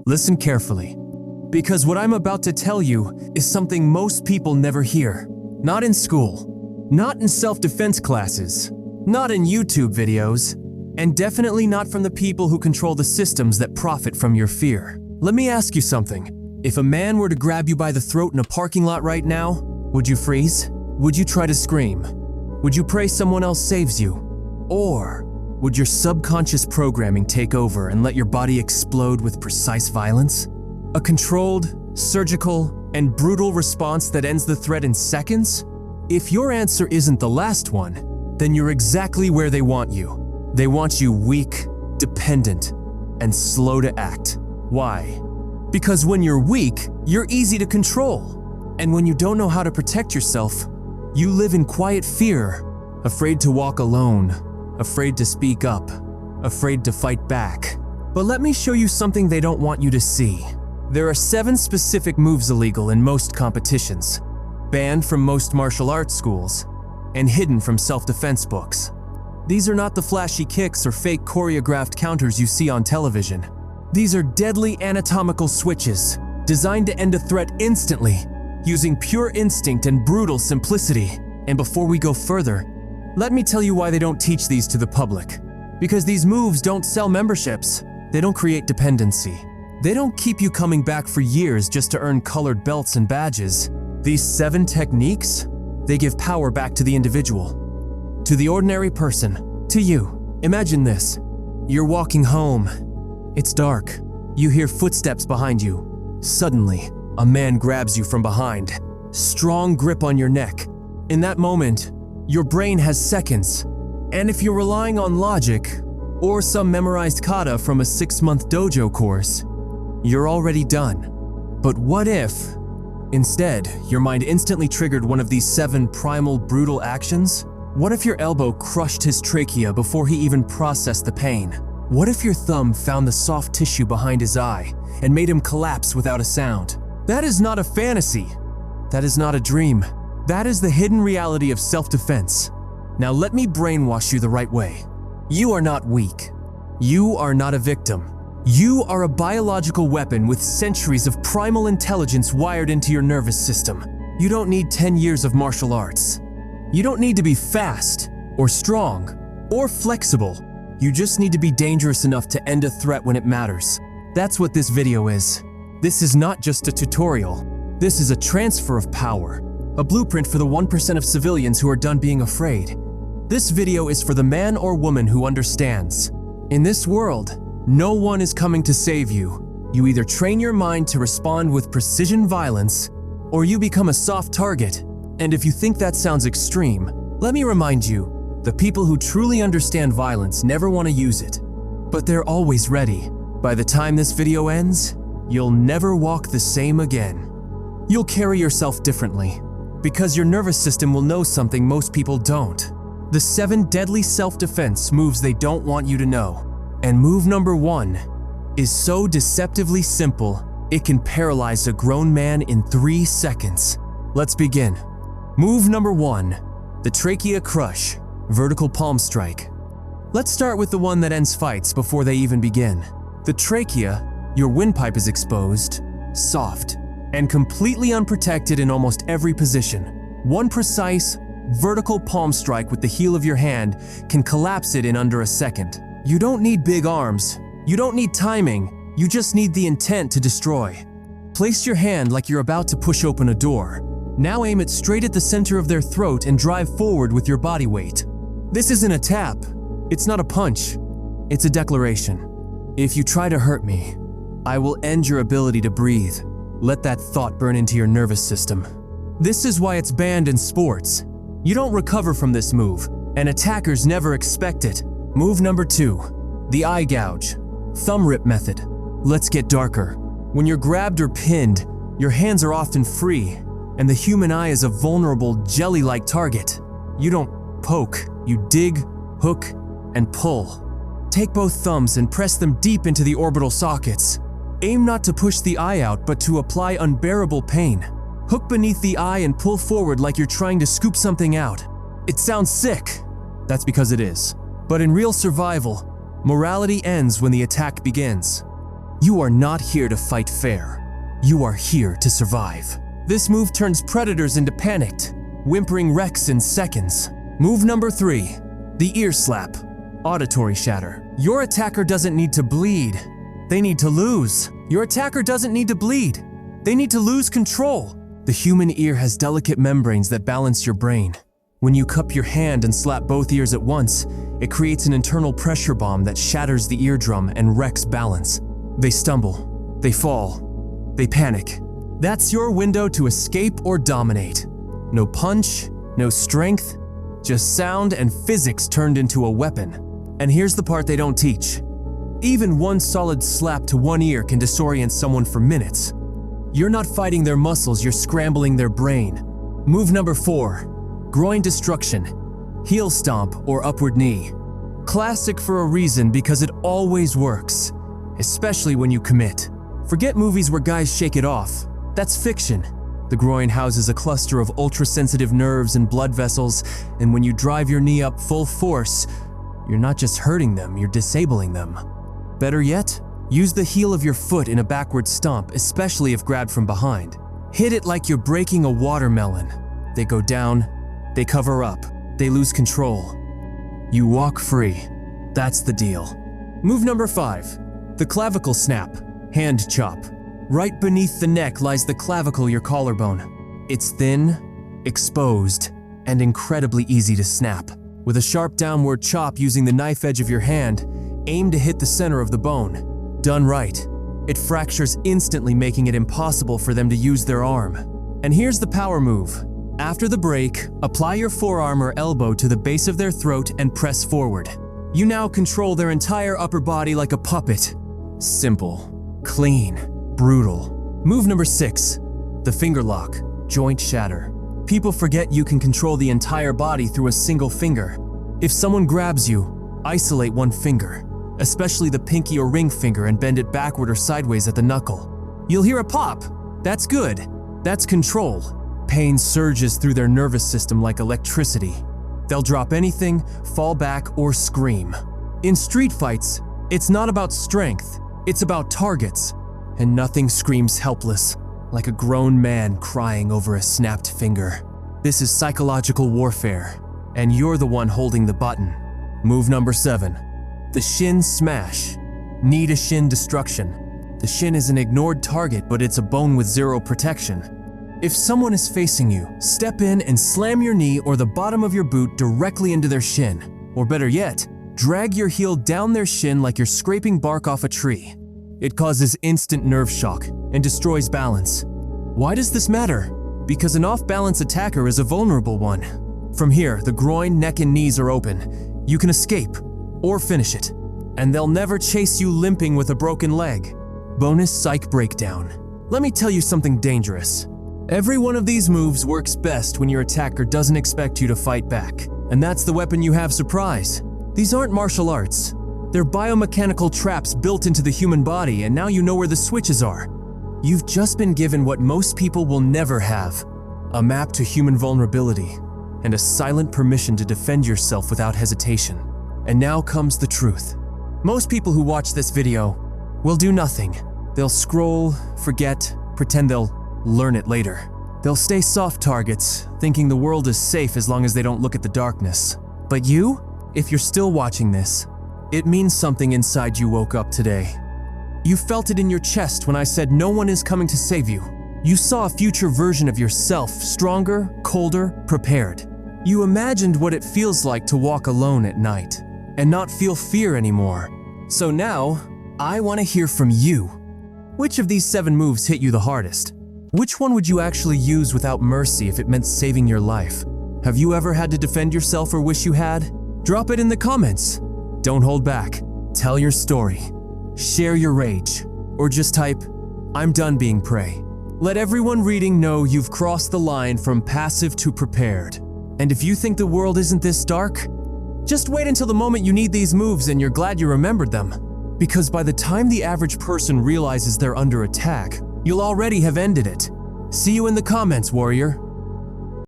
Listen carefully, because what I'm about to tell you is something most people never hear. Not in school, not in self-defense classes, not in YouTube videos, and definitely not from the people who control the systems that profit from your fear. Let me ask you something. If a man were to grab you by the throat in a parking lot right now, would you freeze? Would you try to scream? Would you pray someone else saves you? Or would your subconscious programming take over and let your body explode with precise violence? A controlled, surgical, and brutal response that ends the threat in seconds? If your answer isn't the last one, then you're exactly where they want you. They want you weak, dependent, and slow to act. Why? Because when you're weak, you're easy to control. And when you don't know how to protect yourself, you live in quiet fear, afraid to walk alone, afraid to speak up, afraid to fight back. But let me show you something they don't want you to see. There are 7 specific moves illegal in most competitions, banned from most martial arts schools, and hidden from self-defense books. These are not the flashy kicks or fake choreographed counters you see on television. These are deadly anatomical switches, designed to end a threat instantly, using pure instinct and brutal simplicity. And before we go further, let me tell you why they don't teach these to the public. Because these moves don't sell memberships. They don't create dependency. They don't keep you coming back for years just to earn colored belts and badges. These 7 techniques, they give power back to the individual. To the ordinary person, to you. Imagine this. You're walking home. It's dark. You hear footsteps behind you. Suddenly, a man grabs you from behind. Strong grip on your neck. In that moment, your brain has seconds. And if you're relying on logic, or some memorized kata from a 6-month dojo course, you're already done. But what if, instead, your mind instantly triggered one of these 7 primal, brutal actions? What if your elbow crushed his trachea before he even processed the pain? What if your thumb found the soft tissue behind his eye and made him collapse without a sound? That is not a fantasy. That is not a dream. That is the hidden reality of self-defense. Now let me brainwash you the right way. You are not weak. You are not a victim. You are a biological weapon with centuries of primal intelligence wired into your nervous system. You don't need 10 years of martial arts. You don't need to be fast, or strong, or flexible. You just need to be dangerous enough to end a threat when it matters. That's what this video is. This is not just a tutorial. This is a transfer of power, a blueprint for the 1% of civilians who are done being afraid. This video is for the man or woman who understands. In this world, no one is coming to save you. You either train your mind to respond with precision violence, or you become a soft target. And if you think that sounds extreme, let me remind you, the people who truly understand violence never want to use it. But they're always ready. By the time this video ends, you'll never walk the same again. You'll carry yourself differently, because your nervous system will know something most people don't. The 7 deadly self-defense moves they don't want you to know. And move number 1 is so deceptively simple, it can paralyze a grown man in 3 seconds. Let's begin. Move number 1, the trachea crush, vertical palm strike. Let's start with the one that ends fights before they even begin. The trachea, your windpipe is exposed, soft, and completely unprotected in almost every position. One precise, vertical palm strike with the heel of your hand can collapse it in under a second. You don't need big arms. You don't need timing. You just need the intent to destroy. Place your hand like you're about to push open a door. Now aim it straight at the center of their throat and drive forward with your body weight. This isn't a tap. It's not a punch. It's a declaration. If you try to hurt me, I will end your ability to breathe. Let that thought burn into your nervous system. This is why it's banned in sports. You don't recover from this move, and attackers never expect it. Move number 2, the eye gouge, thumb rip method. Let's get darker. When you're grabbed or pinned, your hands are often free, and the human eye is a vulnerable, jelly-like target. You don't poke, you dig, hook, and pull. Take both thumbs and press them deep into the orbital sockets. Aim not to push the eye out, but to apply unbearable pain. Hook beneath the eye and pull forward like you're trying to scoop something out. It sounds sick. That's because it is. But in real survival, morality ends when the attack begins. You are not here to fight fair. You are here to survive. This move turns predators into panicked, whimpering wrecks in seconds. Move number 3, the ear slap, auditory shatter. Your attacker doesn't need to bleed. They need to lose. Your attacker doesn't need to bleed. They need to lose control. The human ear has delicate membranes that balance your brain. When you cup your hand and slap both ears at once, it creates an internal pressure bomb that shatters the eardrum and wrecks balance. They stumble, they fall, they panic. That's your window to escape or dominate. No punch, no strength, just sound and physics turned into a weapon. And here's the part they don't teach. Even one solid slap to one ear can disorient someone for minutes. You're not fighting their muscles, you're scrambling their brain. Move number 4, groin destruction, heel stomp or upward knee. Classic for a reason because it always works, especially when you commit. Forget movies where guys shake it off. That's fiction. The groin houses a cluster of ultra-sensitive nerves and blood vessels, and when you drive your knee up full force, you're not just hurting them, you're disabling them. Better yet, use the heel of your foot in a backward stomp, especially if grabbed from behind. Hit it like you're breaking a watermelon. They go down, they cover up, they lose control. You walk free. That's the deal. Move number 5, the clavicle snap, hand chop. Right beneath the neck lies the clavicle, your collarbone. It's thin, exposed, and incredibly easy to snap. With a sharp downward chop using the knife edge of your hand, aim to hit the center of the bone. Done right, it fractures instantly, making it impossible for them to use their arm. And here's the power move. After the break, apply your forearm or elbow to the base of their throat and press forward. You now control their entire upper body like a puppet. Simple, clean, brutal. Move number 6, the finger lock, joint shatter. People forget you can control the entire body through a single finger. If someone grabs you, isolate one finger, especially the pinky or ring finger, and bend it backward or sideways at the knuckle. You'll hear a pop. That's good. That's control. Pain surges through their nervous system like electricity. They'll drop anything, fall back, or scream. In street fights, it's not about strength, it's about targets. And nothing screams helpless like a grown man crying over a snapped finger. This is psychological warfare, and you're the one holding the button. Move number 7, the shin smash, knee to shin destruction. The shin is an ignored target, but it's a bone with zero protection. If someone is facing you, step in and slam your knee or the bottom of your boot directly into their shin. Or better yet, drag your heel down their shin like you're scraping bark off a tree. It causes instant nerve shock and destroys balance. Why does this matter? Because an off-balance attacker is a vulnerable one. From here, the groin, neck, and knees are open. You can escape or finish it, and they'll never chase you limping with a broken leg. Bonus psych breakdown. Let me tell you something dangerous. Every one of these moves works best when your attacker doesn't expect you to fight back, and that's the weapon you have: surprise. These aren't martial arts. They're biomechanical traps built into the human body, and now you know where the switches are. You've just been given what most people will never have: a map to human vulnerability and a silent permission to defend yourself without hesitation. And now comes the truth. Most people who watch this video will do nothing. They'll scroll, forget, pretend they'll learn it later. They'll stay soft targets, thinking the world is safe as long as they don't look at the darkness. But you, if you're still watching this, it means something inside you woke up today. You felt it in your chest when I said no one is coming to save you. You saw a future version of yourself, stronger, colder, prepared. You imagined what it feels like to walk alone at night and not feel fear anymore. So now, I want to hear from you. Which of these 7 moves hit you the hardest? Which one would you actually use without mercy if it meant saving your life? Have you ever had to defend yourself or wish you had? Drop it in the comments. Don't hold back. Tell your story. Share your rage. Or just type, "I'm done being prey." Let everyone reading know you've crossed the line from passive to prepared. And if you think the world isn't this dark, just wait until the moment you need these moves and you're glad you remembered them. Because by the time the average person realizes they're under attack, you'll already have ended it. See you in the comments, warrior.